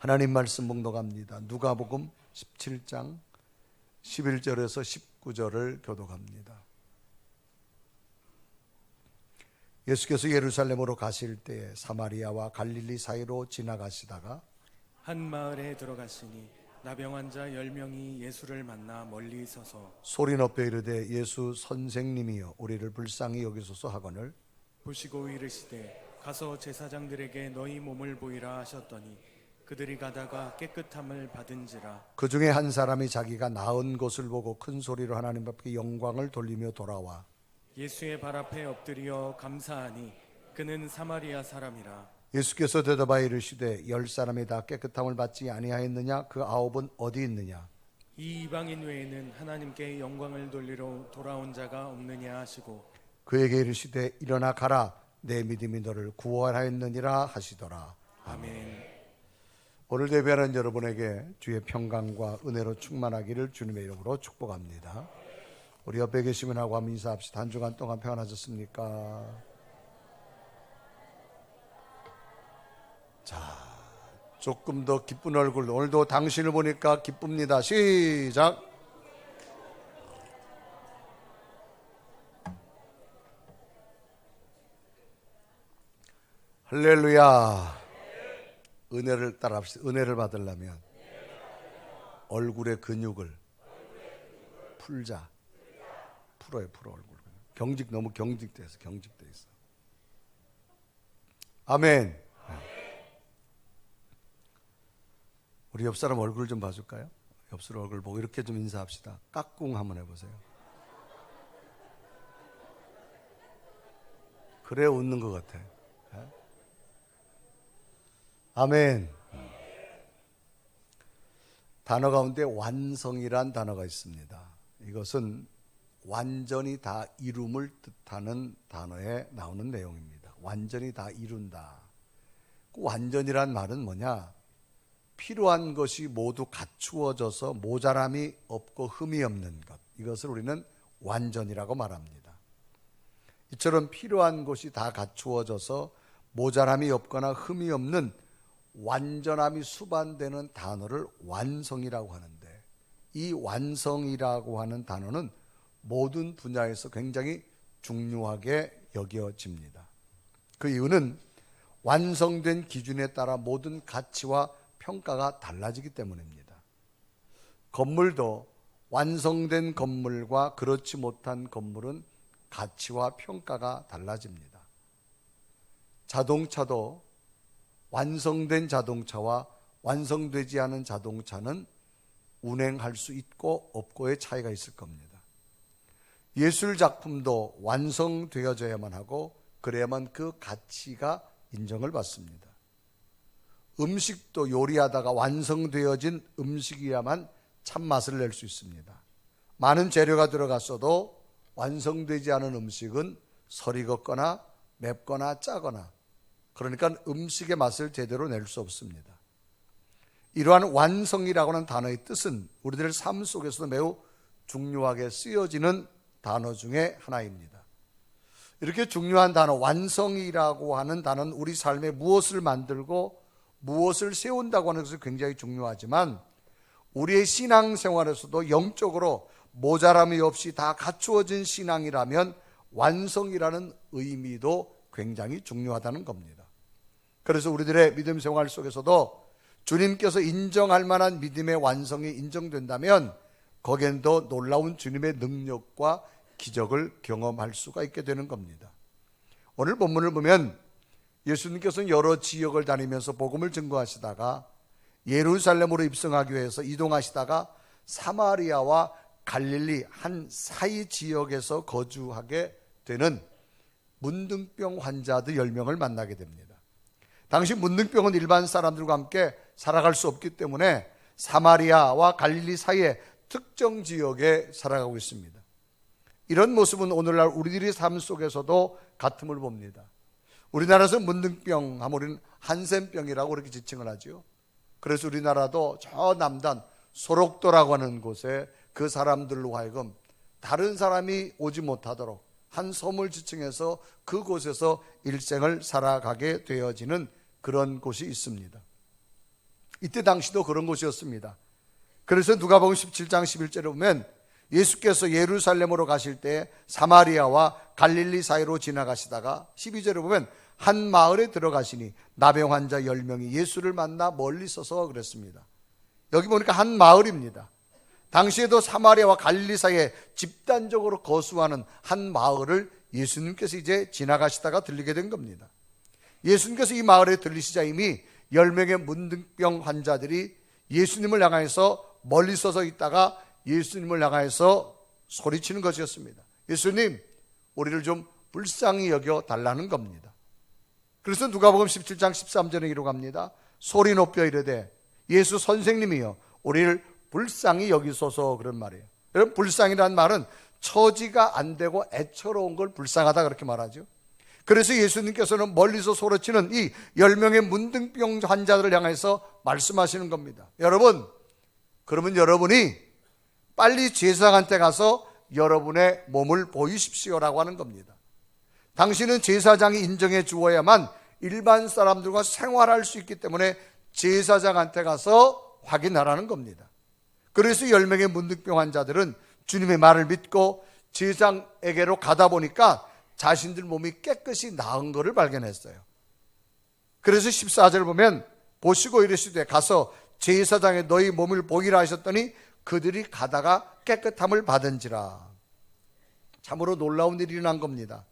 하나님 말씀 봉독합니다. 누가복음 17장 11절에서 19절을 교독합니다. 예수께서 예루살렘으로 가실 때에 사마리아와 갈릴리 사이로 지나가시다가 한 마을에 들어가시니 나병 환자 10명이 예수를 만나 멀리 서서 소리 높여 이르되 예수 선생님이여 우리를 불쌍히 여기소서 하거늘 보시고 이르시되 가서 제사장들에게 너희 몸을 보이라 하셨더니 그들이 가다가 깨끗함을 받은지라. 그 중에 한 사람이 자기가 나은 것을 보고 큰 소리로 하나님 앞에 영광을 돌리며 돌아와 예수의 발 앞에 엎드려 감사하니 그는 사마리아 사람이라. 예수께서 대답하여 이르시되 10사람이 다 깨끗함을 받지 아니하였느냐? 그 9은 어디 있느냐? 이 이방인 외에는 하나님께 영광을 돌리러 돌아온 자가 없느냐 하시고 그에게 이르시되 일어나 가라 내 믿음이 너를 구원하였느니라 하시더라. 아멘. 오늘 예배하는 여러분에게 주의 평강과 은혜로 충만하기를 주님의 이름으로 축복합니다. 우리 옆에 계시면 하고 한번 인사합시다. 한 주간 동안 평안하셨습니까? 자, 조금 더 기쁜 얼굴, 오늘도 당신을 보니까 기쁩니다. 시작. 할렐루야. 은혜를 따라합시다. 은혜를 받으려면 얼굴의 근육을 풀자. 풀어요, 풀어 얼굴. 경직 너무 경직돼 있어. 아멘. 우리 옆 사람 얼굴 좀 봐줄까요? 옆 사람 얼굴 보고 이렇게 좀 인사합시다. 까꿍 한번 해보세요. 그래 웃는 것 같아. 아멘. 단어 가운데 완성이란 단어가 있습니다. 이것은 완전히 다 이룸을 뜻하는 단어에 나오는 내용입니다. 완전히 다 이룬다. 그 완전이란 말은 뭐냐? 필요한 것이 모두 갖추어져서 모자람이 없고 흠이 없는 것. 이것을 우리는 완전이라고 말합니다. 이처럼 필요한 것이 다 갖추어져서 모자람이 없거나 흠이 없는 완전함이 수반되는 단어를 완성이라고 하는데, 이 완성이라고 하는 단어는 모든 분야에서 굉장히 중요하게 여겨집니다. 그 이유는 완성된 기준에 따라 모든 가치와 평가가 달라지기 때문입니다. 건물도 완성된 건물과 그렇지 못한 건물은 가치와 평가가 달라집니다. 자동차도 완성된 자동차와 완성되지 않은 자동차는 운행할 수 있고 없고의 차이가 있을 겁니다. 예술 작품도 완성되어져야만 하고 그래야만 그 가치가 인정을 받습니다. 음식도 요리하다가 완성되어진 음식이야만 참맛을 낼 수 있습니다. 많은 재료가 들어갔어도 완성되지 않은 음식은 설이 걷거나 맵거나 짜거나, 그러니까 음식의 맛을 제대로 낼 수 없습니다. 이러한 완성이라고 하는 단어의 뜻은 우리들의 삶 속에서도 매우 중요하게 쓰여지는 단어 중에 하나입니다. 이렇게 중요한 단어, 완성이라고 하는 단어는 우리 삶에 무엇을 만들고 무엇을 세운다고 하는 것이 굉장히 중요하지만 우리의 신앙생활에서도 영적으로 모자람이 없이 다 갖추어진 신앙이라면 완성이라는 의미도 굉장히 중요하다는 겁니다. 그래서 우리들의 믿음 생활 속에서도 주님께서 인정할 만한 믿음의 완성이 인정된다면 거기엔 더 놀라운 주님의 능력과 기적을 경험할 수가 있게 되는 겁니다. 오늘 본문을 보면 예수님께서는 여러 지역을 다니면서 복음을 증거하시다가 예루살렘으로 입성하기 위해서 이동하시다가 사마리아와 갈릴리 한 사이 지역에서 거주하게 되는 문둥병 환자들 10명을 만나게 됩니다. 당시 문둥병은 일반 사람들과 함께 살아갈 수 없기 때문에 사마리아와 갈릴리 사이의 특정 지역에 살아가고 있습니다. 이런 모습은 오늘날 우리들의 삶 속에서도 같음을 봅니다. 우리나라에서 문둥병 하면 우리는 한센병이라고 그렇게 지칭을 하죠. 그래서 우리나라도 저 남단 소록도라고 하는 곳에 그 사람들로 하여금 다른 사람이 오지 못하도록 한 섬을 지칭해서 그곳에서 일생을 살아가게 되어지는 그런 곳이 있습니다. 이때 당시도 그런 곳이었습니다. 그래서 누가복음 17장 11절에 보면 예수께서 예루살렘으로 가실 때 사마리아와 갈릴리 사이로 지나가시다가 12절에 보면 한 마을에 들어가시니 나병 환자 10명이 예수를 만나 멀리 서서 그랬습니다. 여기 보니까 한 마을입니다. 당시에도 사마리아와 갈릴리 사이에 집단적으로 거주하는 한 마을을 예수님께서 이제 지나가시다가 들리게 된 겁니다. 예수님께서 이 마을에 들리시자 이미 10명의 문둥병 환자들이 예수님을 향해서 멀리 서서 있다가 예수님을 향해서 소리치는 것이었습니다. 예수님, 우리를 좀 불쌍히 여겨 달라는 겁니다. 그래서 누가복음 17장 13절에 기록합니다. 소리 높여 이르되 예수 선생님이여 우리를 불쌍히 여기소서, 그런 말이에요. 여러분, 불쌍이라는 말은 처지가 안 되고 애처로운 걸 불쌍하다 그렇게 말하죠. 그래서 예수님께서는 멀리서 소리치는 이 10명의 문둥병 환자들을 향해서 말씀하시는 겁니다. 여러분, 그러면 여러분이 빨리 제사장한테 가서 여러분의 몸을 보이십시오라고 하는 겁니다. 당신은 제사장이 인정해 주어야만 일반 사람들과 생활할 수 있기 때문에 제사장한테 가서 확인하라는 겁니다. 그래서 10명의 문둥병 환자들은 주님의 말을 믿고 제사장에게로 가다 보니까 자신들 몸이 깨끗이 나은 것을 발견했어요. 그래서 14절을 보면 보시고 이르시되 가서 제사장에 너희 몸을 보이라 하셨더니 그들이 가다가 깨끗함을 받은지라. 참으로 놀라운 일이 일어난 겁니다.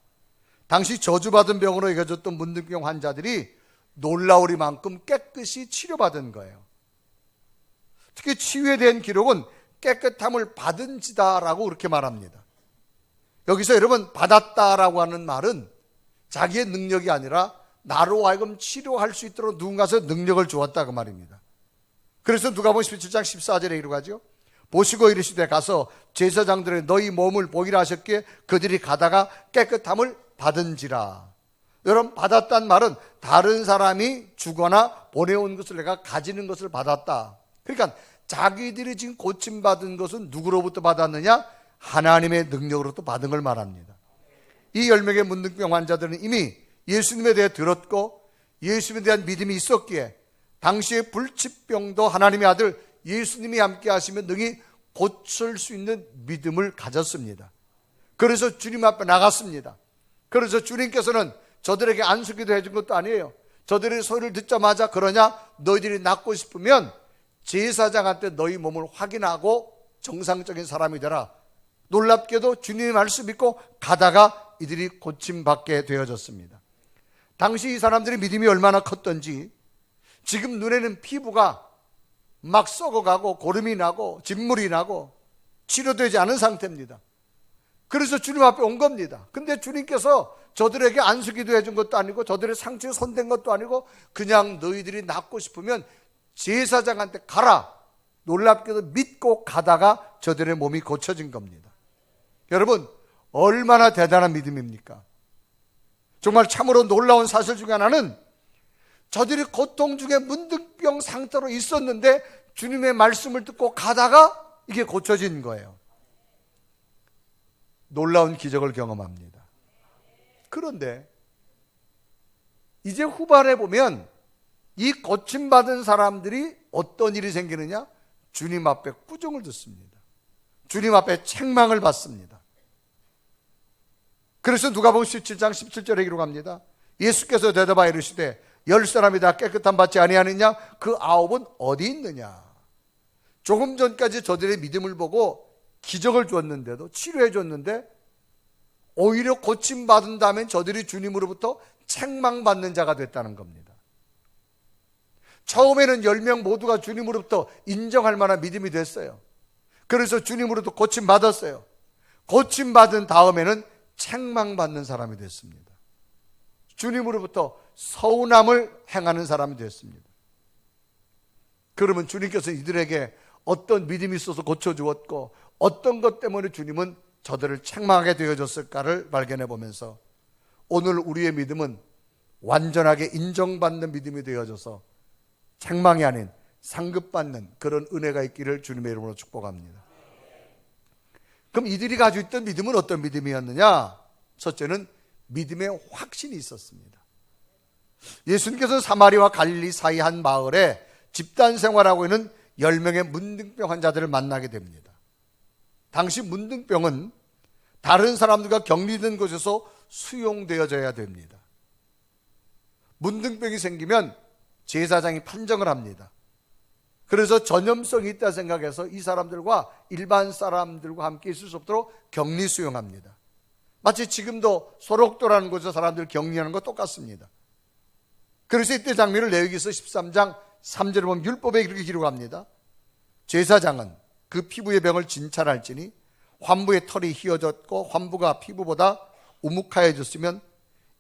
당시 저주받은 병으로 여겨졌던 문둥병 환자들이 놀라우리만큼 깨끗이 치료받은 거예요. 특히 치유에 대한 기록은 깨끗함을 받은지다라고 그렇게 말합니다. 여기서 여러분, 받았다라고 하는 말은 자기의 능력이 아니라 나로 하여금 치료할 수 있도록 누군가서 능력을 주었다 그 말입니다. 그래서 누가복음 17장 14절에 기록하죠. 보시고 이르시되 가서 제사장들의 너희 몸을 보이라 하셨기에 그들이 가다가 깨끗함을 받은지라. 여러분, 받았다는 말은 다른 사람이 주거나 보내온 것을 내가 가지는 것을 받았다. 그러니까 자기들이 지금 고침받은 것은 누구로부터 받았느냐? 하나님의 능력으로부터 받은 걸 말합니다. 이 10명의 문둥병 환자들은 이미 예수님에 대해 들었고 예수님에 대한 믿음이 있었기에 당시의 불치병도 하나님의 아들 예수님이 함께 하시면 능히 고칠 수 있는 믿음을 가졌습니다. 그래서 주님 앞에 나갔습니다. 그래서 주님께서는 저들에게 안수기도 해준 것도 아니에요. 저들의 소리를 듣자마자 그러냐? 너희들이 낫고 싶으면 제사장한테 너희 몸을 확인하고 정상적인 사람이 되라. 놀랍게도 주님의 말씀 믿고 가다가 이들이 고침받게 되어졌습니다. 당시 이 사람들의 믿음이 얼마나 컸던지 지금 눈에는 피부가 막 썩어가고 고름이 나고 진물이 나고 치료되지 않은 상태입니다. 그래서 주님 앞에 온 겁니다. 근데 주님께서 저들에게 안수기도 해준 것도 아니고 저들의 상처에 손댄 것도 아니고 그냥 너희들이 낫고 싶으면 제사장한테 가라. 놀랍게도 믿고 가다가 저들의 몸이 고쳐진 겁니다. 여러분, 얼마나 대단한 믿음입니까? 정말 참으로 놀라운 사실 중에 하나는 저들이 고통 중에 문둥병 상태로 있었는데 주님의 말씀을 듣고 가다가 이게 고쳐진 거예요. 놀라운 기적을 경험합니다. 그런데 이제 후반에 보면 이 고침받은 사람들이 어떤 일이 생기느냐? 주님 앞에 꾸중을 듣습니다. 주님 앞에 책망을 받습니다. 그래서 누가복음 17장 17절에 기록합니다. 예수께서 대답하여 이르시되 10사람이 다 깨끗함 받지 아니하느냐? 그 9은 어디 있느냐? 조금 전까지 저들의 믿음을 보고 기적을 줬는데도 치료해 줬는데 오히려 고침받은 다음에 저들이 주님으로부터 책망받는 자가 됐다는 겁니다. 처음에는 10명 모두가 주님으로부터 인정할 만한 믿음이 됐어요. 그래서 주님으로부터 고침받았어요. 고침받은 다음에는 책망받는 사람이 됐습니다. 주님으로부터 서운함을 행하는 사람이 됐습니다. 그러면 주님께서 이들에게 어떤 믿음이 있어서 고쳐주었고 어떤 것 때문에 주님은 저들을 책망하게 되어졌을까를 발견해 보면서 오늘 우리의 믿음은 완전하게 인정받는 믿음이 되어져서 책망이 아닌 상급받는 그런 은혜가 있기를 주님의 이름으로 축복합니다. 그럼 이들이 가지고 있던 믿음은 어떤 믿음이었느냐? 첫째는 믿음의 확신이 있었습니다. 예수님께서 사마리아와 갈릴리 사이 한 마을에 집단 생활하고 있는 10명의 문둥병 환자들을 만나게 됩니다. 당시 문둥병은 다른 사람들과 격리된 곳에서 수용되어져야 됩니다. 문둥병이 생기면 제사장이 판정을 합니다. 그래서 전염성이 있다 생각해서 이 사람들과 일반 사람들과 함께 있을 수 없도록 격리 수용합니다. 마치 지금도 소록도라는 곳에서 사람들 격리하는 것 똑같습니다. 그래서 이때 장면을 레위기서 13장 3절에 보면 율법에 이렇게 기록합니다. 제사장은 그 피부의 병을 진찰할지니 환부의 털이 휘어졌고 환부가 피부보다 우묵하여졌으면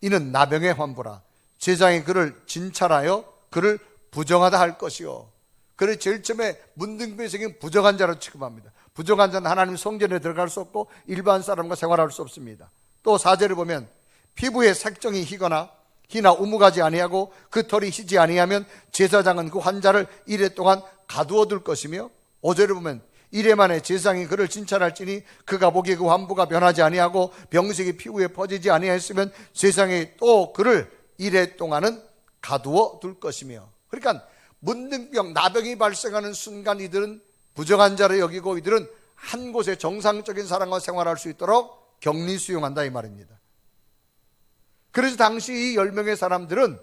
이는 나병의 환부라. 제사장이 그를 진찰하여 그를 부정하다 할 것이요. 그를 제일 처음에 문둥병이 생긴 부정한 자로 취급합니다. 부정한 자는 하나님 성전에 들어갈 수 없고 일반 사람과 생활할 수 없습니다. 또 4절에 보면 피부의 색정이 희나 우묵하지 아니하고 그 털이 희지 아니하면 제사장은 그 환자를 이래 동안 가두어 둘 것이며 5절에 보면 이래 만에 제사장이 그를 진찰할지니 그가 보기에 그 환부가 변하지 아니하고 병색이 피부에 퍼지지 아니하였으면 제사장이 또 그를 이래 동안은 가두어 둘 것이며. 그러니까 문둥병, 나병이 발생하는 순간 이들은 부정한 자로 여기고 이들은 한 곳에 정상적인 사람과 생활할 수 있도록 격리 수용한다 이 말입니다. 그래서 당시 이 10명의 사람들은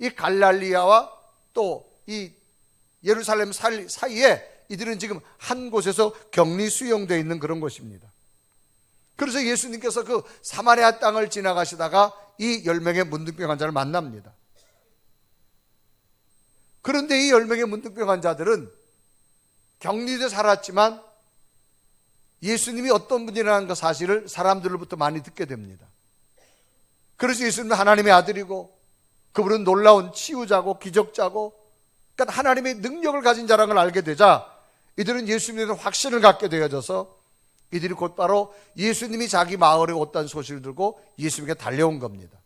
이 갈랄리아와 또 이 예루살렘 사이에 이들은 지금 한 곳에서 격리 수용되어 있는 그런 곳입니다. 그래서 예수님께서 그 사마리아 땅을 지나가시다가 이 10명의 문둥병 환자를 만납니다. 그런데 이 10명의 문둥병 환자들은 격리돼 살았지만 예수님이 어떤 분이라는 그 사실을 사람들로부터 많이 듣게 됩니다. 그래서 예수님은 하나님의 아들이고 그분은 놀라운 치유자고 기적자고 그러니까 하나님의 능력을 가진 자라는 걸 알게 되자 이들은 예수님에 대한 확신을 갖게 되어져서 이들이 곧바로 예수님이 자기 마을에 왔다는 소식을 듣고 예수님께 달려온 겁니다.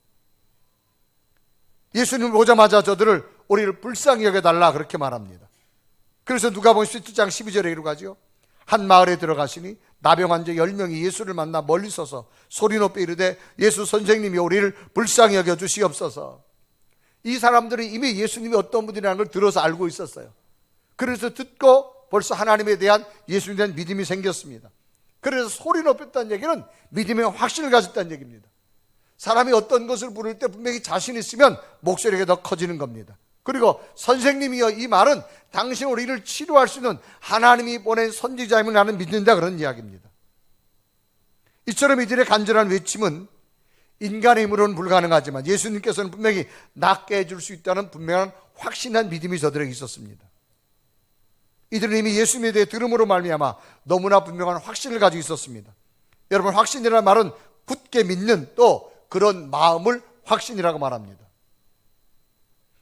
예수님 오자마자 저들을 우리를 불쌍히 여겨달라 그렇게 말합니다. 그래서 누가복음 17장 12절에 이렇게 하죠. 한 마을에 들어가시니 나병 환자 10명이 예수를 만나 멀리 서서 소리 높이 이르되 예수 선생님이 우리를 불쌍히 여겨 주시옵소서. 이 사람들이 이미 예수님이 어떤 분이라는 걸 들어서 알고 있었어요. 그래서 듣고 벌써 하나님에 대한 예수님에 대한 믿음이 생겼습니다. 그래서 소리 높였다는 얘기는 믿음의 확신을 가졌다는 얘기입니다. 사람이 어떤 것을 부를 때 분명히 자신 있으면 목소리가 더 커지는 겁니다. 그리고 선생님이여 이 말은 당신 우리를 치료할 수 있는 하나님이 보낸 선지자임을 나는 믿는다 그런 이야기입니다. 이처럼 이들의 간절한 외침은 인간의 힘으로는 불가능하지만 예수님께서는 분명히 낫게 해줄 수 있다는 분명한 확신한 믿음이 저들에게 있었습니다. 이들은 이미 예수님에 대해 들음으로 말미암아 너무나 분명한 확신을 가지고 있었습니다. 여러분 확신이라는 말은 굳게 믿는 또 그런 마음을 확신이라고 말합니다.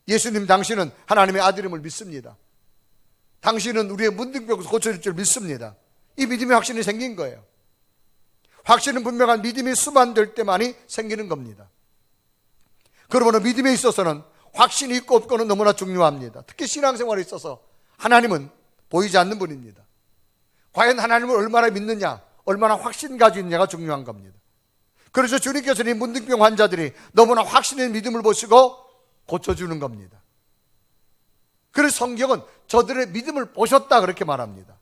예수님 당신은 하나님의 아들임을 믿습니다. 당신은 우리의 문둥병을 고쳐줄 줄 믿습니다. 이 믿음의 확신이 생긴 거예요. 확신은 분명한 믿음이 수반될 때만이 생기는 겁니다. 그러므로 믿음에 있어서는 확신이 있고 없고는 너무나 중요합니다. 특히 신앙생활에 있어서 하나님은 보이지 않는 분입니다. 과연 하나님을 얼마나 믿느냐, 얼마나 확신 가지고 있느냐가 중요한 겁니다. 그래서 주님께서는 이 문둥병 환자들이 너무나 확신의 믿음을 보시고 고쳐주는 겁니다. 그래서 성경은 저들의 믿음을 보셨다 그렇게 말합니다.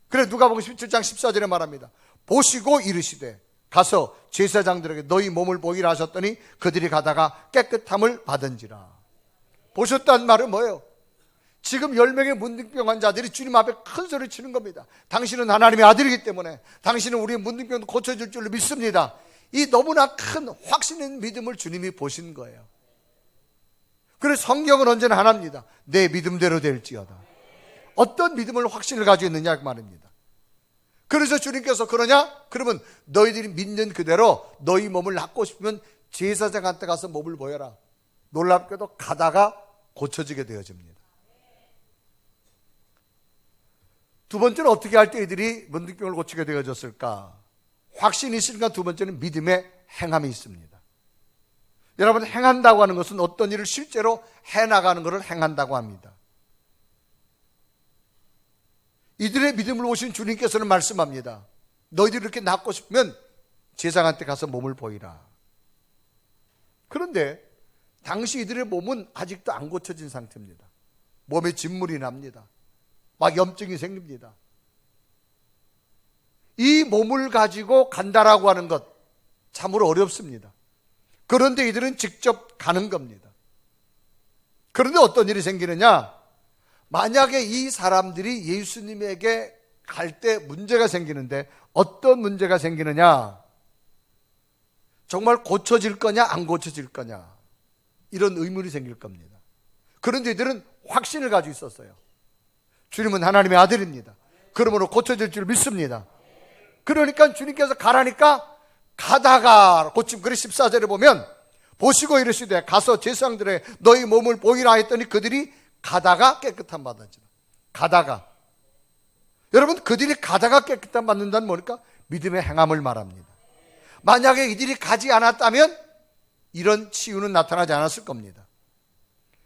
그래서 누가복음 17장 14절에 말합니다. 보시고 이르시되 가서 제사장들에게 너희 몸을 보이라 하셨더니 그들이 가다가 깨끗함을 받은지라. 보셨다는 말은 뭐예요? 지금 10명의 문둥병 환자들이 주님 앞에 큰 소리 치는 겁니다. 당신은 하나님의 아들이기 때문에 당신은 우리의 문둥병도 고쳐줄 줄로 믿습니다. 이 너무나 큰 확신 있는 믿음을 주님이 보신 거예요. 그래서 성경은 언제나 하나입니다. 내 믿음대로 될지어다. 어떤 믿음을 확신을 가지고 있느냐 그 말입니다. 그래서 주님께서 그러냐? 그러면 너희들이 믿는 그대로 너희 몸을 낫고 싶으면 제사장한테 가서 몸을 보여라. 놀랍게도 가다가 고쳐지게 되어집니다. 두 번째는 어떻게 할 때 이들이 문둥병을 고치게 되어졌을까? 확신이 있으니까 두 번째는 믿음의 행함이 있습니다. 여러분 행한다고 하는 것은 어떤 일을 실제로 해나가는 것을 행한다고 합니다. 이들의 믿음을 보신 주님께서는 말씀합니다. 너희들이 이렇게 낫고 싶으면 제사장한테 가서 몸을 보이라. 그런데 당시 이들의 몸은 아직도 안 고쳐진 상태입니다. 몸에 진물이 납니다. 막 염증이 생깁니다. 이 몸을 가지고 간다라고 하는 것 참으로 어렵습니다. 그런데 이들은 직접 가는 겁니다. 그런데 어떤 일이 생기느냐? 만약에 이 사람들이 예수님에게 갈 때 문제가 생기는데 어떤 문제가 생기느냐? 정말 고쳐질 거냐 안 고쳐질 거냐? 이런 의문이 생길 겁니다. 그런데 이들은 확신을 가지고 있었어요. 주님은 하나님의 아들입니다. 그러므로 고쳐질 줄 믿습니다. 그러니까 주님께서 가라니까 가다가 고침. 그래 14절에 보면 보시고 이르시되 가서 제사장들의 너희 몸을 보이라 했더니 그들이 가다가 깨끗함 받았지라. 가다가. 여러분, 그들이 가다가 깨끗함 받는다는 뭐니까? 믿음의 행함을 말합니다. 만약에 이들이 가지 않았다면 이런 치유는 나타나지 않았을 겁니다.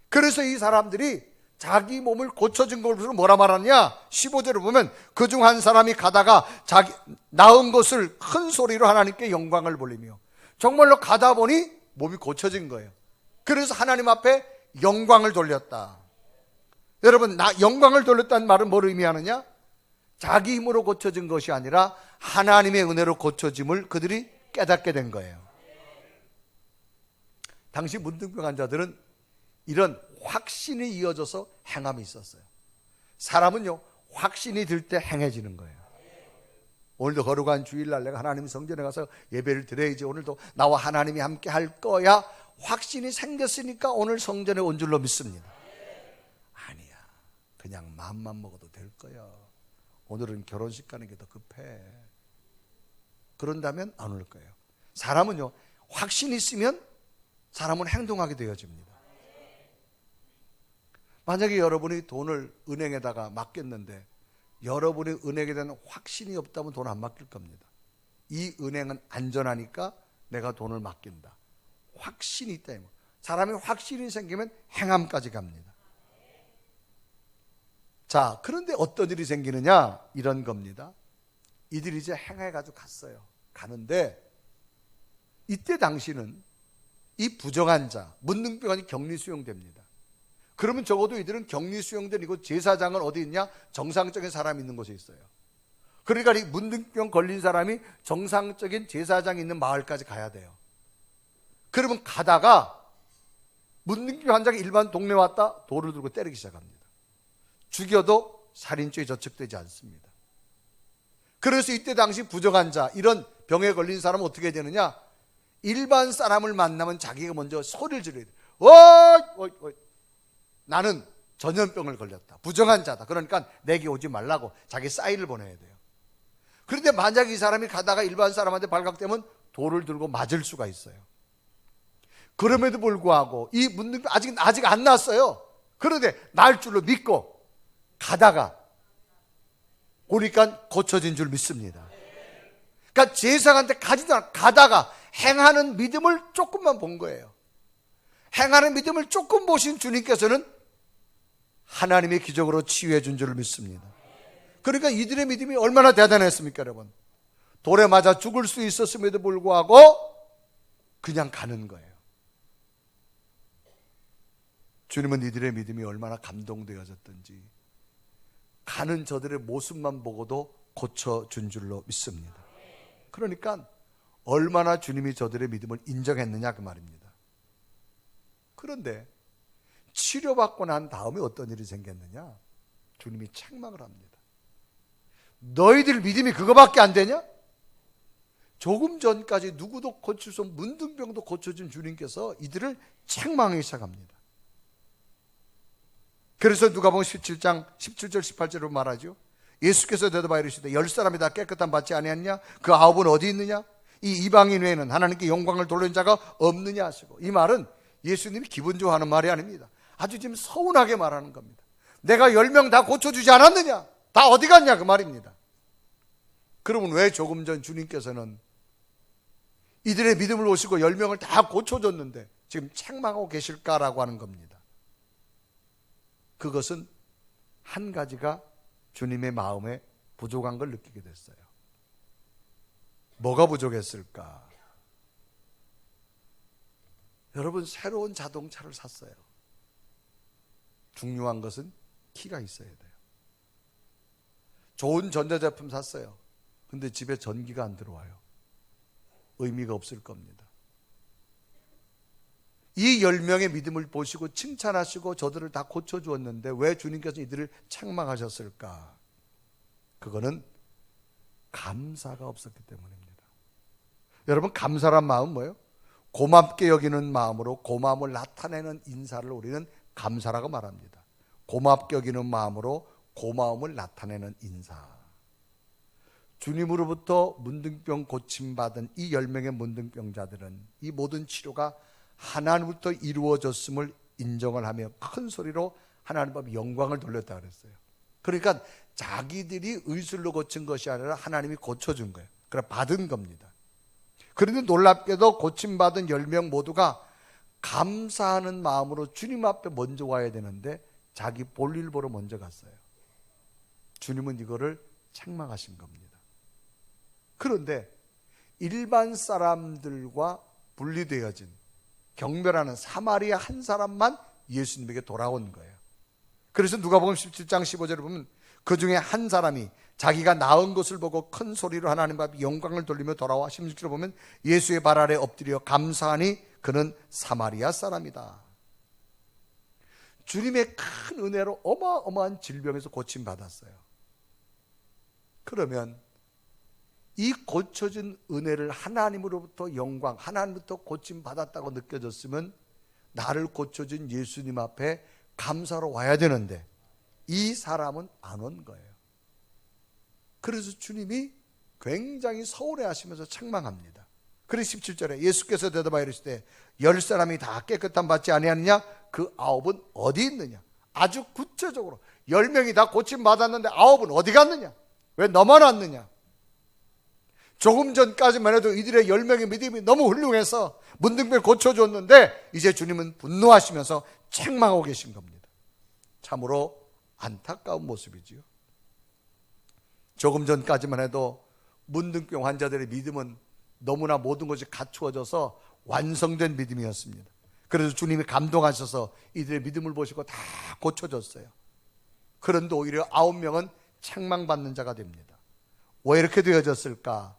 그래서 이 사람들이 자기 몸을 고쳐준 것으로 뭐라 말하느냐? 15절을 보면 그중 한 사람이 가다가 자기 나은 것을 큰 소리로 하나님께 영광을 돌리며, 정말로 가다 보니 몸이 고쳐진 거예요. 그래서 하나님 앞에 영광을 돌렸다. 여러분, 영광을 돌렸다는 말은 뭘 의미하느냐? 자기 힘으로 고쳐진 것이 아니라 하나님의 은혜로 고쳐짐을 그들이 깨닫게 된 거예요. 당시 문둥병 환자들은 이런 확신이 이어져서 행함이 있었어요. 사람은요, 확신이 들 때 행해지는 거예요. 오늘도 거룩한 주일날 내가 하나님 성전에 가서 예배를 드려야지, 오늘도 나와 하나님이 함께 할 거야, 확신이 생겼으니까 오늘 성전에 온 줄로 믿습니다. 아니야, 그냥 마음만 먹어도 될 거야. 오늘은 결혼식 가는 게 더 급해. 그런다면 안 올 거예요. 사람은요, 확신이 있으면 사람은 행동하게 되어집니다. 만약에 여러분이 돈을 은행에다가 맡겼는데 여러분의 은행에 대한 확신이 없다면 돈 안 맡길 겁니다. 이 은행은 안전하니까 내가 돈을 맡긴다. 확신이 있다. 사람이 확신이 생기면 행함까지 갑니다. 자, 그런데 어떤 일이 생기느냐? 이런 겁니다. 이들이 이제 행해가지고 갔어요. 가는데 이때 당시는 이 부정한 자, 문둥병이 격리 수용됩니다. 그러면 적어도 이들은 격리 수용된 이곳 제사장은 어디 있냐? 정상적인 사람이 있는 곳에 있어요. 그러니까 이 문둥병 걸린 사람이 정상적인 제사장이 있는 마을까지 가야 돼요. 그러면 가다가 문둥병 환자가 일반 동네 왔다 돌을 들고 때리기 시작합니다. 죽여도 살인죄에 저촉되지 않습니다. 그래서 이때 당시 부정한 자, 이런 병에 걸린 사람은 어떻게 되느냐? 일반 사람을 만나면 자기가 먼저 소리를 지르야 돼요. 어이! 나는 전염병을 걸렸다. 부정한 자다. 그러니까 내게 오지 말라고 자기 사인을 보내야 돼요. 그런데 만약 이 사람이 가다가 일반 사람한테 발각되면 돌을 들고 맞을 수가 있어요. 그럼에도 불구하고 이 문둥병 아직 안 났어요. 그런데 날 줄로 믿고 가다가 오니까 고쳐진 줄 믿습니다. 그러니까 제사장한테 가지도 않고 가다가 행하는 믿음을 조금만 본 거예요. 행하는 믿음을 조금 보신 주님께서는 하나님의 기적으로 치유해 준 줄 믿습니다. 그러니까 이들의 믿음이 얼마나 대단했습니까, 여러분? 돌에 맞아 죽을 수 있었음에도 불구하고 그냥 가는 거예요. 주님은 이들의 믿음이 얼마나 감동되어졌던지 가는 저들의 모습만 보고도 고쳐준 줄로 믿습니다. 그러니까 얼마나 주님이 저들의 믿음을 인정했느냐 그 말입니다. 그런데 치료받고 난 다음에 어떤 일이 생겼느냐? 주님이 책망을 합니다. 너희들 믿음이 그거밖에 안 되냐? 조금 전까지 누구도 고칠 수 없는 문둥병도 고쳐준 주님께서 이들을 책망하기 시작합니다. 그래서 누가복음 17장 17절 18절로 말하죠. 예수께서 대답하여 이르시되 10사람이 다 깨끗함 받지 아니하느냐? 그 9은 어디 있느냐? 이 이방인 외에는 하나님께 영광을 돌리는 자가 없느냐 하시고, 이 말은 예수님이 기분 좋아하는 말이 아닙니다. 아주 지금 서운하게 말하는 겁니다. 내가 10명 다 고쳐주지 않았느냐? 다 어디 갔냐? 그 말입니다. 그러면 왜 조금 전 주님께서는 이들의 믿음을 보시고 10명을 다 고쳐줬는데 지금 책망하고 계실까라고 하는 겁니다. 그것은 한 가지가 주님의 마음에 부족한 걸 느끼게 됐어요. 뭐가 부족했을까? 여러분, 새로운 자동차를 샀어요. 중요한 것은 키가 있어야 돼요. 좋은 전자제품 샀어요. 근데 집에 전기가 안 들어와요. 의미가 없을 겁니다. 이 10명의 믿음을 보시고 칭찬하시고 저들을 다 고쳐주었는데 왜 주님께서 이들을 책망하셨을까? 그거는 감사가 없었기 때문입니다. 여러분, 감사란 마음 뭐예요? 고맙게 여기는 마음으로 고마움을 나타내는 인사를 우리는 감사라고 말합니다. 고맙게 여기는 마음으로 고마움을 나타내는 인사. 주님으로부터 문둥병 고침받은 이 10명의 문둥병자들은 이 모든 치료가 하나님부터 이루어졌음을 인정을 하며 큰 소리로 하나님 앞에 영광을 돌렸다 그랬어요. 그러니까 자기들이 의술로 고친 것이 아니라 하나님이 고쳐준 거예요. 그래 받은 겁니다. 그런데 놀랍게도 고침받은 10명 모두가 감사하는 마음으로 주님 앞에 먼저 와야 되는데 자기 볼일 보러 먼저 갔어요. 주님은 이거를 책망하신 겁니다. 그런데 일반 사람들과 분리되어진 경멸하는 사마리아 한 사람만 예수님에게 돌아온 거예요. 그래서 누가복음 17장 15절에 보면 그 중에 한 사람이 자기가 나은 것을 보고 큰 소리로 하나님 앞에 영광을 돌리며 돌아와 16절에 보면 예수의 발 아래 엎드려 감사하니 그는 사마리아 사람이다. 주님의 큰 은혜로 어마어마한 질병에서 고침받았어요. 그러면 이 고쳐진 은혜를 하나님으로부터 영광, 하나님부터 고침받았다고 느껴졌으면 나를 고쳐준 예수님 앞에 감사로 와야 되는데 이 사람은 안 온 거예요. 그래서 주님이 굉장히 서울해하시면서 책망합니다. 그래서 17절에 예수께서 대답하여 이르시되 10사람이 다 깨끗함 받지 아니하느냐? 그 9은 어디 있느냐? 아주 구체적으로 10명이 다 고침받았는데 9은 어디 갔느냐? 왜 너만 왔느냐? 조금 전까지만 해도 이들의 10명의 믿음이 너무 훌륭해서 문둥병을 고쳐줬는데 이제 주님은 분노하시면서 책망하고 계신 겁니다. 참으로 안타까운 모습이지요. 조금 전까지만 해도 문둥병 환자들의 믿음은 너무나 모든 것이 갖추어져서 완성된 믿음이었습니다. 그래서 주님이 감동하셔서 이들의 믿음을 보시고 다 고쳐줬어요. 그런데 오히려 9명은 책망받는 자가 됩니다. 왜 이렇게 되어졌을까?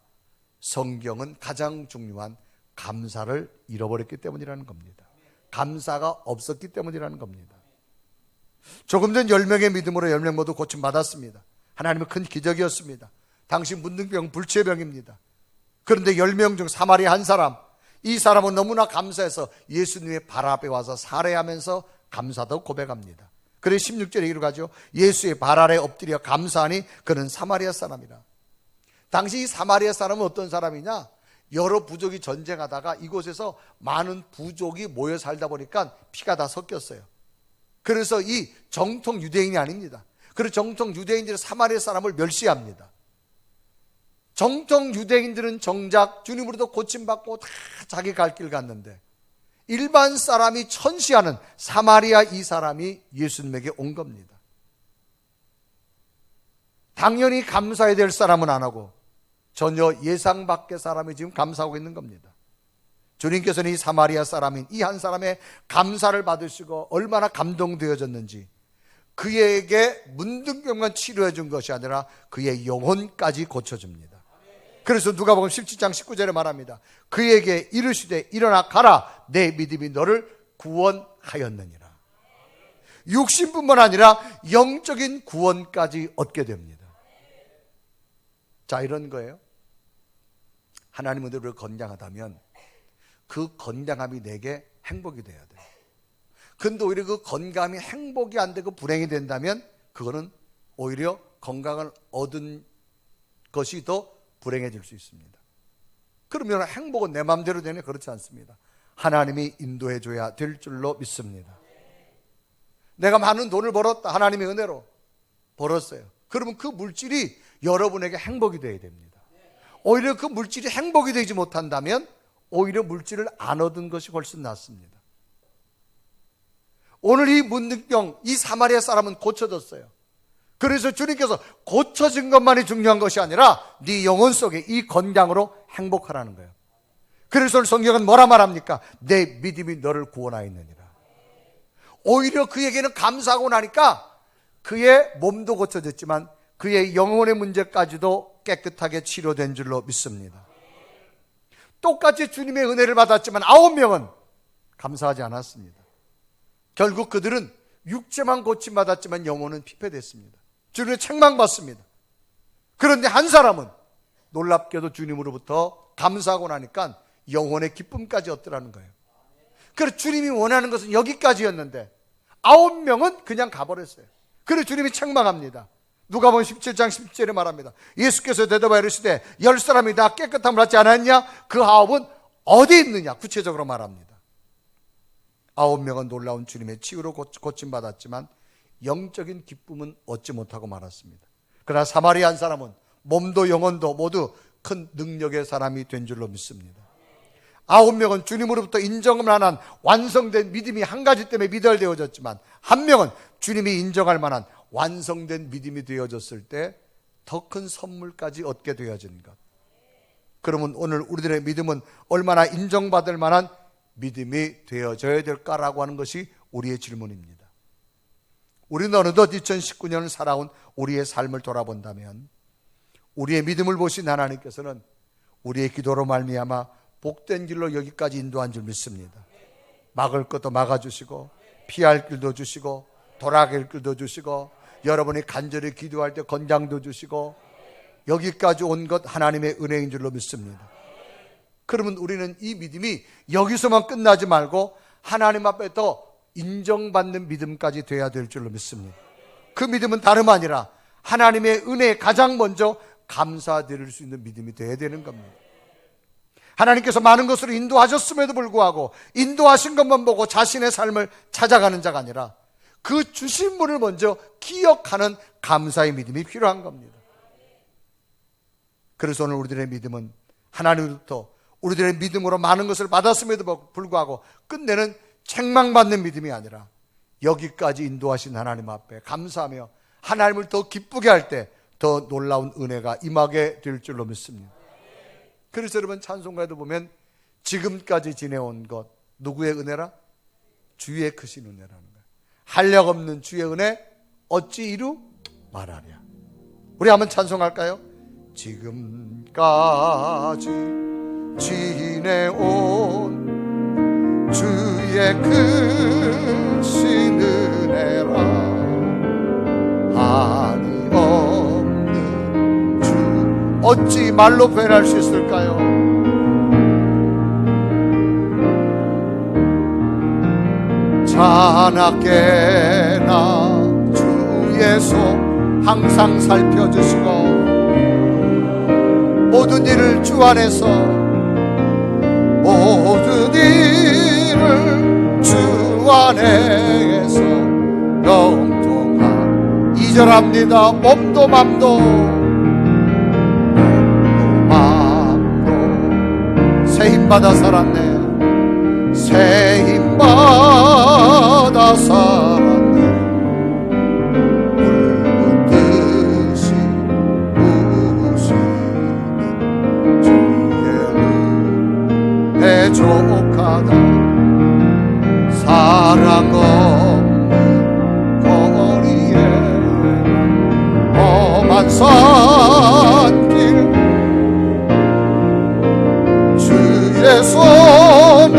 성경은 가장 중요한 감사를 잃어버렸기 때문이라는 겁니다. 감사가 없었기 때문이라는 겁니다. 조금 전 10명의 믿음으로 10명 모두 고침받았습니다. 하나님의 큰 기적이었습니다. 당신 문둥병 불치병입니다. 그런데 10명 중 사마리아 한 사람, 이 사람은 너무나 감사해서 예수님의 발 앞에 와서 살해하면서 감사도 고백합니다. 그래서 16절에 이르가죠. 예수의 발 아래 엎드려 감사하니 그는 사마리아 사람이라. 당시 이 사마리아 사람은 어떤 사람이냐? 여러 부족이 전쟁하다가 이곳에서 많은 부족이 모여 살다 보니까 피가 다 섞였어요. 그래서 이 정통 유대인이 아닙니다. 그래서 정통 유대인들은 사마리아 사람을 멸시합니다. 정통 유대인들은 정작 주님으로도 고침받고 다 자기 갈 길 갔는데 일반 사람이 천시하는 사마리아 이 사람이 예수님에게 온 겁니다. 당연히 감사해야 될 사람은 안 하고 전혀 예상 밖의 사람이 지금 감사하고 있는 겁니다. 주님께서는 이 사마리아 사람인 이 한 사람의 감사를 받으시고 얼마나 감동되어졌는지 그에게 문둥병만 치료해 준 것이 아니라 그의 영혼까지 고쳐줍니다. 그래서 누가복음 17장 19절에 말합니다. 그에게 이르시되 일어나 가라 내 믿음이 너를 구원하였느니라. 육신뿐만 아니라 영적인 구원까지 얻게 됩니다. 자, 이런 거예요. 하나님은 우리를 건강하다면 그 건강함이 내게 행복이 돼야 돼요. 근데 오히려 그 건강함이 행복이 안 되고 불행이 된다면 그거는 오히려 건강을 얻은 것이 더 불행해질 수 있습니다. 그러면 행복은 내 마음대로 되냐? 그렇지 않습니다. 하나님이 인도해 줘야 될 줄로 믿습니다. 내가 많은 돈을 벌었다. 하나님의 은혜로 벌었어요. 그러면 그 물질이 여러분에게 행복이 되어야 됩니다. 오히려 그 물질이 행복이 되지 못한다면 오히려 물질을 안 얻은 것이 훨씬 낫습니다. 오늘 이 문둥병, 이 사마리아 사람은 고쳐졌어요. 그래서 주님께서 고쳐진 것만이 중요한 것이 아니라 네 영혼 속에 이 건강으로 행복하라는 거예요. 그래서 성경은 뭐라 말합니까? 내 믿음이 너를 구원하였느니라. 오히려 그에게는 감사하고 나니까 그의 몸도 고쳐졌지만 그의 영혼의 문제까지도 깨끗하게 치료된 줄로 믿습니다. 똑같이 주님의 은혜를 받았지만 9명은 감사하지 않았습니다. 결국 그들은 육체만 고침받았지만 영혼은 피폐됐습니다. 주님의 책망받습니다. 그런데 한 사람은 놀랍게도 주님으로부터 감사하고 나니까 영혼의 기쁨까지 얻더라는 거예요. 그래서 주님이 원하는 것은 여기까지였는데 9명은 그냥 가버렸어요. 그래서 주님이 책망합니다. 누가복음 17장 17절에 말합니다. 예수께서 대답하여 이르시되 10사람이 다 깨끗함을 받지 않았냐? 그 9은 어디 있느냐? 구체적으로 말합니다. 9명은 놀라운 주님의 치유로 고침받았지만 영적인 기쁨은 얻지 못하고 말았습니다. 그러나 사마리아 한 사람은 몸도 영혼도 모두 큰 능력의 사람이 된 줄로 믿습니다. 9명은 주님으로부터 인정을 안 한 완성된 믿음이 한 가지 때문에 믿어야 되어졌지만 한 명은 주님이 인정할 만한 완성된 믿음이 되어졌을 때 더 큰 선물까지 얻게 되어진 것. 그러면 오늘 우리들의 믿음은 얼마나 인정받을 만한 믿음이 되어져야 될까라고 하는 것이 우리의 질문입니다. 우리는 어느덧 2019년을 살아온 우리의 삶을 돌아본다면 우리의 믿음을 보신 하나님께서는 우리의 기도로 말미암아 복된 길로 여기까지 인도한 줄 믿습니다. 막을 것도 막아주시고 피할 길도 주시고 돌아갈 길도 주시고 여러분이 간절히 기도할 때 건장도 주시고 여기까지 온 것 하나님의 은혜인 줄로 믿습니다. 그러면 우리는 이 믿음이 여기서만 끝나지 말고 하나님 앞에 더 인정받는 믿음까지 돼야 될 줄로 믿습니다. 그 믿음은 다름 아니라 하나님의 은혜에 가장 먼저 감사드릴 수 있는 믿음이 돼야 되는 겁니다. 하나님께서 많은 것으로 인도하셨음에도 불구하고 인도하신 것만 보고 자신의 삶을 찾아가는 자가 아니라 그 주신 분을 먼저 기억하는 감사의 믿음이 필요한 겁니다. 그래서 오늘 우리들의 믿음은 하나님으로부터 우리들의 믿음으로 많은 것을 받았음에도 불구하고 끝내는 책망받는 믿음이 아니라 여기까지 인도하신 하나님 앞에 감사하며 하나님을 더 기쁘게 할 때 더 놀라운 은혜가 임하게 될 줄로 믿습니다. 그래서 여러분 찬송가에도 보면 지금까지 지내온 것 누구의 은혜라? 주의 크신 은혜라는 거예요. 한량없는 주의 은혜 어찌 이루 말하랴. 우리 한번 찬송할까요? 지금까지 지내온 주의 크신 은혜라 한이 없는 주 어찌 말로 표현할 수 있을까요? 자나깨나 주의 손 항상 살펴주시고 모든 일을 주 안에서 모든 일을 주 안에서 영통한 2절합니다. 몸도 맘도 새 힘받아 살았네. 새 힘받아 살았네. 붉은 듯이 부으시는 주의 은혜 족하다. 사랑 없는 거리에 험한 산길 주의 손을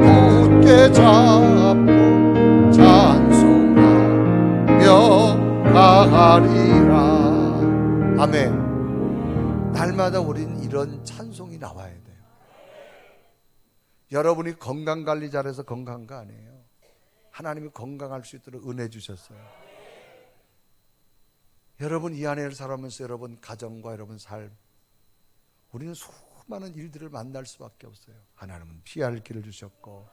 굳게 잡고 찬송하며 가리라. 아멘. 날마다 우린 이런 찬송이 나와야 돼요. 여러분이 건강관리 잘해서 건강한 거 아니에요. 하나님이 건강할 수 있도록 은혜 주셨어요. 여러분 이 안에 살아오면서 여러분 가정과 여러분 삶 우리는 수많은 일들을 만날 수밖에 없어요. 하나님은 피할 길을 주셨고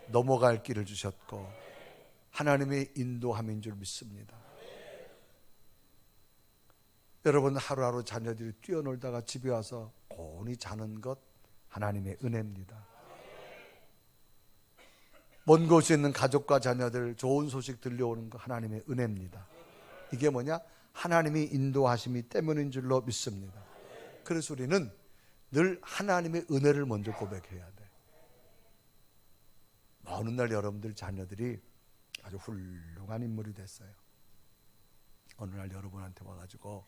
넘어갈 길을 주셨고 하나님의 인도함인 줄 믿습니다. 여러분 하루하루 자녀들이 뛰어놀다가 집에 와서 고온히 자는 것 하나님의 은혜입니다. 먼 곳에 있는 가족과 자녀들 좋은 소식 들려오는 거 하나님의 은혜입니다. 이게 뭐냐? 하나님이 인도하심이 때문인 줄로 믿습니다. 그래서 우리는 늘 하나님의 은혜를 먼저 고백해야 돼. 어느 날 여러분들 자녀들이 아주 훌륭한 인물이 됐어요. 어느 날 여러분한테 와가지고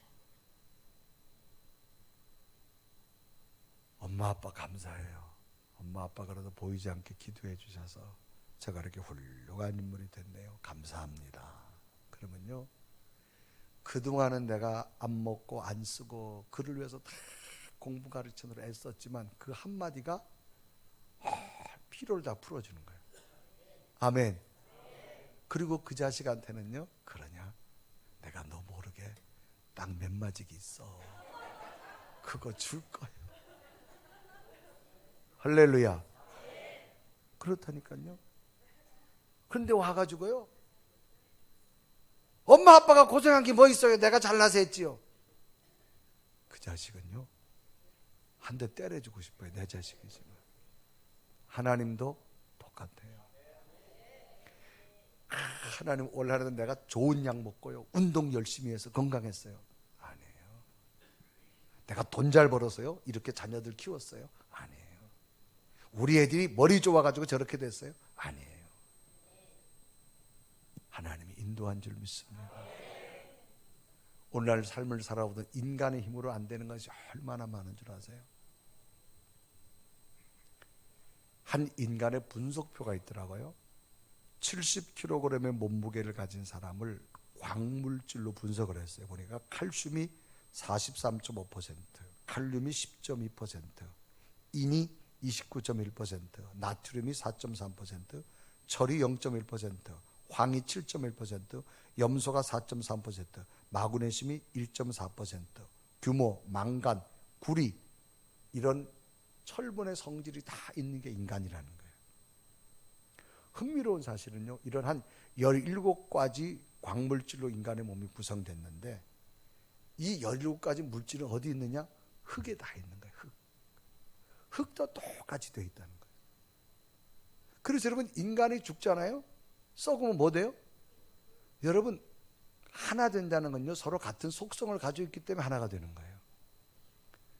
엄마 아빠 감사해요. 엄마 아빠 그래도 보이지 않게 기도해 주셔서 제가 이렇게 훌륭한 인물이 됐네요. 감사합니다. 그러면요, 그동안은 내가 안 먹고 안 쓰고 그를 위해서 다 공부 가르치느라 애썼지만 그 한마디가 피로를 다 풀어주는 거예요. 아멘. 그리고 그 자식한테는요, 그러냐, 내가 너 모르게 땅 몇 마지기 있어, 그거 줄 거야. 할렐루야. 그렇다니까요. 그런데 와가지고요, 엄마 아빠가 고생한 게 뭐 있어요, 내가 잘나서 했지요. 그 자식은요, 한 대 때려주고 싶어요. 내 자식이지만. 하나님도 똑같아요. 하나님 원하는 내가 좋은 약 먹고요, 운동 열심히 해서 건강했어요? 아니에요. 내가 돈 잘 벌어서요 이렇게 자녀들 키웠어요? 아니에요. 우리 애들이 머리 좋아가지고 저렇게 됐어요? 아니에요. 하나님이 인도한 줄 믿습니다. 오늘날 삶을 살아오던 인간의 힘으로 안 되는 것이 얼마나 많은 줄 아세요? 한 인간의 분석표가 있더라고요. 70kg의 몸무게를 가진 사람을 광물질로 분석을 했어요. 보니까 칼슘이 43.5%, 칼륨이 10.2%, 인이 29.1%, 나트륨이 4.3%, 철이 0.1%, 황이 7.1%, 염소가 4.3%, 마그네슘이 1.4%, 규모, 망간, 구리, 이런 철분의 성질이 다 있는 게 인간이라는 거예요. 흥미로운 사실은요, 이런 한 17가지 광물질로 인간의 몸이 구성됐는데, 이 17가지 물질은 어디 있느냐? 흙에 다 있는 거예요. 흙도 똑같이 되어 있다는 거예요. 그래서 여러분, 인간이 죽잖아요. 썩으면 뭐 돼요? 여러분, 하나 된다는 건요, 서로 같은 속성을 가지고 있기 때문에 하나가 되는 거예요.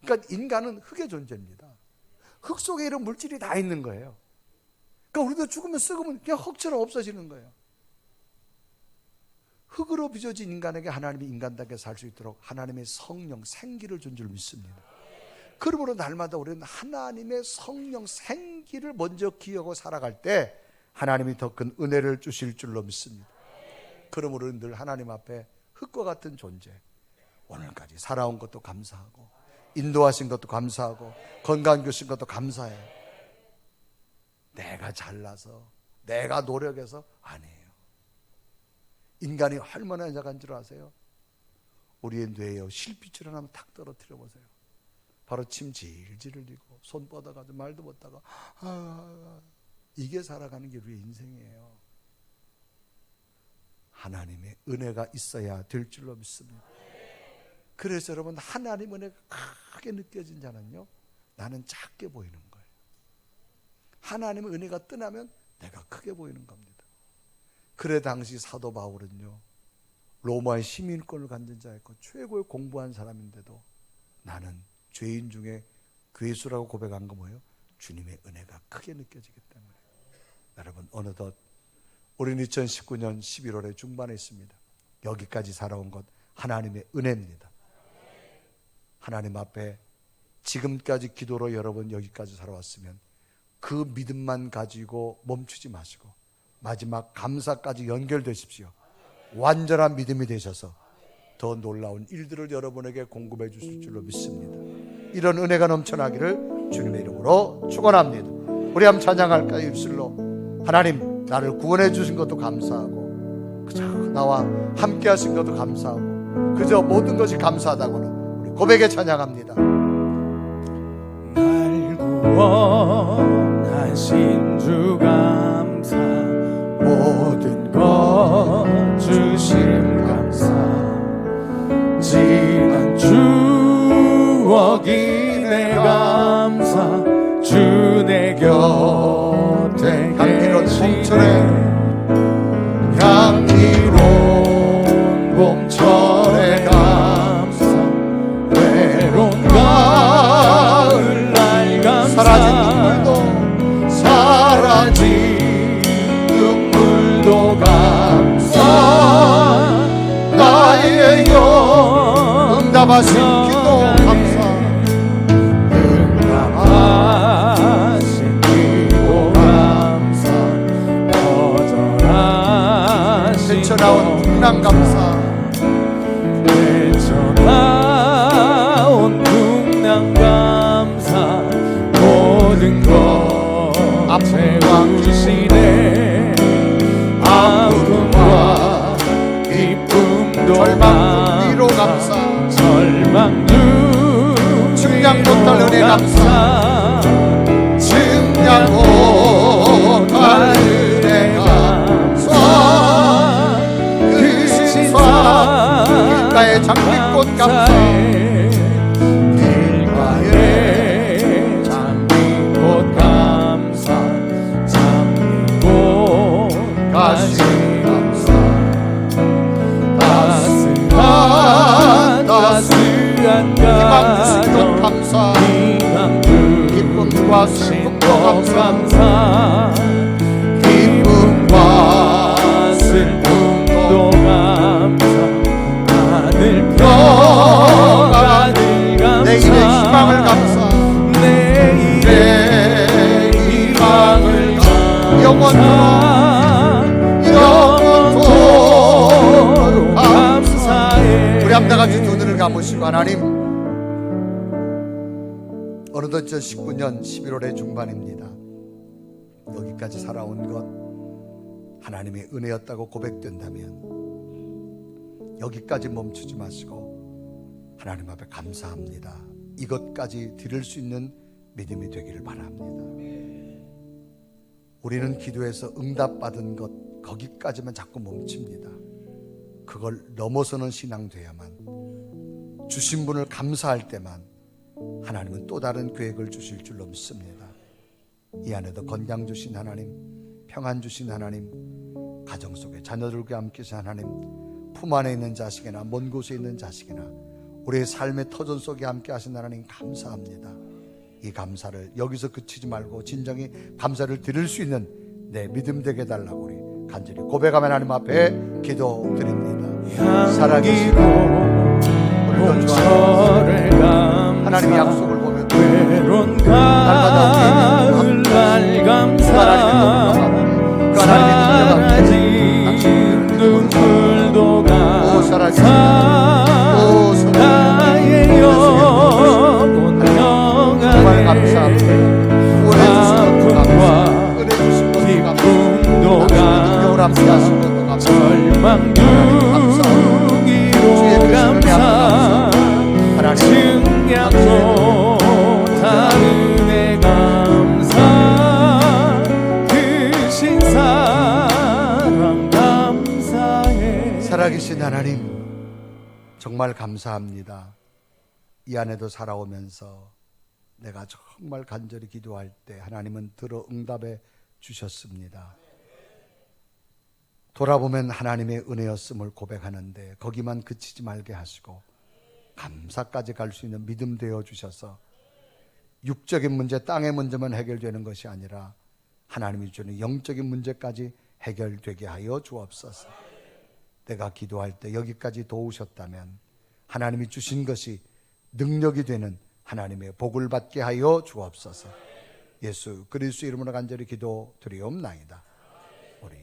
그러니까 인간은 흙의 존재입니다. 흙 속에 이런 물질이 다 있는 거예요. 그러니까 우리도 죽으면 썩으면 그냥 흙처럼 없어지는 거예요. 흙으로 빚어진 인간에게 하나님이 인간답게 살 수 있도록 하나님의 성령, 생기를 준 줄 믿습니다. 그러므로 날마다 우리는 하나님의 성령, 생기를 먼저 기억하고 살아갈 때 하나님이 더 큰 은혜를 주실 줄로 믿습니다. 그러므로 늘 하나님 앞에 흙과 같은 존재, 오늘까지 살아온 것도 감사하고, 인도하신 것도 감사하고, 건강 주신 것도 감사해요. 내가 잘나서, 내가 노력해서 아니에요. 인간이 얼마나 약한 줄 아세요? 우리의 뇌에 실핏줄 하나만 탁 떨어뜨려 보세요. 바로 침 질질 흘리고 손 뻗어가지고 말도 못하고 이게 살아가는 게 우리의 인생이에요. 하나님의 은혜가 있어야 될 줄로 믿습니다. 그래서 여러분, 하나님 은혜가 크게 느껴진 자는요, 나는 작게 보이는 거예요. 하나님의 은혜가 떠나면 내가 크게 보이는 겁니다. 그래 당시 사도 바울은요, 로마의 시민권을 갖는 자였고 최고의 공부한 사람인데도 나는 죄인 중에 괴수라고 고백한 거 뭐예요? 주님의 은혜가 크게 느껴지기 때문에. 여러분, 어느덧 우리는 2019년 11월의 중반에 있습니다. 여기까지 살아온 것 하나님의 은혜입니다. 하나님 앞에 지금까지 기도로 여러분 여기까지 살아왔으면 그 믿음만 가지고 멈추지 마시고 마지막 감사까지 연결되십시오. 완전한 믿음이 되셔서 더 놀라운 일들을 여러분에게 공급해 주실 줄로 믿습니다. 이런 은혜가 넘쳐나기를 주님의 이름으로 축원합니다. 우리 한번 찬양할까요? 입술로. 하나님, 나를 구원해 주신 것도 감사하고, 그저 나와 함께 하신 것도 감사하고, 그저 모든 것이 감사하다고는 우리 고백에 찬양합니다. 날 구원하신 주 감사, 모든 것 주심 감사, 지난 추억이 내 감사, 주 내 곁에 향기로운 봄철에, 향기로운 봄철에 감사, 외로운 가을 날 감사, 사라진 눈물도 사라진 눈물도 감사, 응답하신 기도 감사. 응답하신 기도 감사. 거절하신 헤쳐나온 풍랑 감사. 헤쳐나온 풍랑 감사. 모든 것 채우시네. 아픔과 기쁨도 절망 위로 감사. 절망도 측량 못할 은혜 감사. 측량 못할 은혜 감사. 그 신사 길가의 장미꽃 감사. 길가의 장미꽃 감사. 장미꽃 가시 감사. 따스한 희망 주신 것 감사. 기쁨과 슬픔도 감사. 기쁨과 슬픔도 감사. 하늘 평안을 감사. 내일의 희망을 감사. 내일의 희망을 영원토록 감사해. 우리 함께 같이 두 눈을 감으시고 하나님, 어느덧 2019년 11월의 중반입니다. 여기까지 살아온 것 하나님의 은혜였다고 고백된다면 여기까지 멈추지 마시고 하나님 앞에 감사합니다, 이것까지 드릴 수 있는 믿음이 되기를 바랍니다. 우리는 기도에서 응답받은 것 거기까지만 자꾸 멈춥니다. 그걸 넘어서는 신앙 돼야만, 주신 분을 감사할 때만 하나님은 또 다른 계획을 주실 줄로 믿습니다. 이 안에도 건강 주신 하나님, 평안 주신 하나님, 가정 속에 자녀들과 함께 계신 하나님, 품 안에 있는 자식이나 먼 곳에 있는 자식이나 우리의 삶의 터전 속에 함께 하신 하나님 감사합니다. 이 감사를 여기서 그치지 말고 진정히 감사를 드릴 수 있는 내 믿음 되게 해달라고 우리 간절히 고백하며 하나님 앞에 기도드립니다. 살아계시고 우리도 좋아하는 하나님의 약속을 보면 외로운 가을날 감사. 사라진 눈물도 감사. 나의 영혼 평안에 아픔과 기쁨도 감사. 절망도 위로 감사. 증량도 다른 애 감사. 크신 사랑 감사해. 살아계신 하나님 정말 감사합니다. 이 안에도 살아오면서 내가 정말 간절히 기도할 때 하나님은 들어 응답해 주셨습니다. 돌아보면 하나님의 은혜였음을 고백하는데 거기만 그치지 말게 하시고 감사까지 갈 수 있는 믿음 되어 주셔서 육적인 문제, 땅의 문제만 해결되는 것이 아니라 하나님이 주는 영적인 문제까지 해결되게 하여 주옵소서. 내가 기도할 때 여기까지 도우셨다면 하나님이 주신 것이 능력이 되는 하나님의 복을 받게 하여 주옵소서. 예수 그리스도 이름으로 간절히 기도드리옵나이다.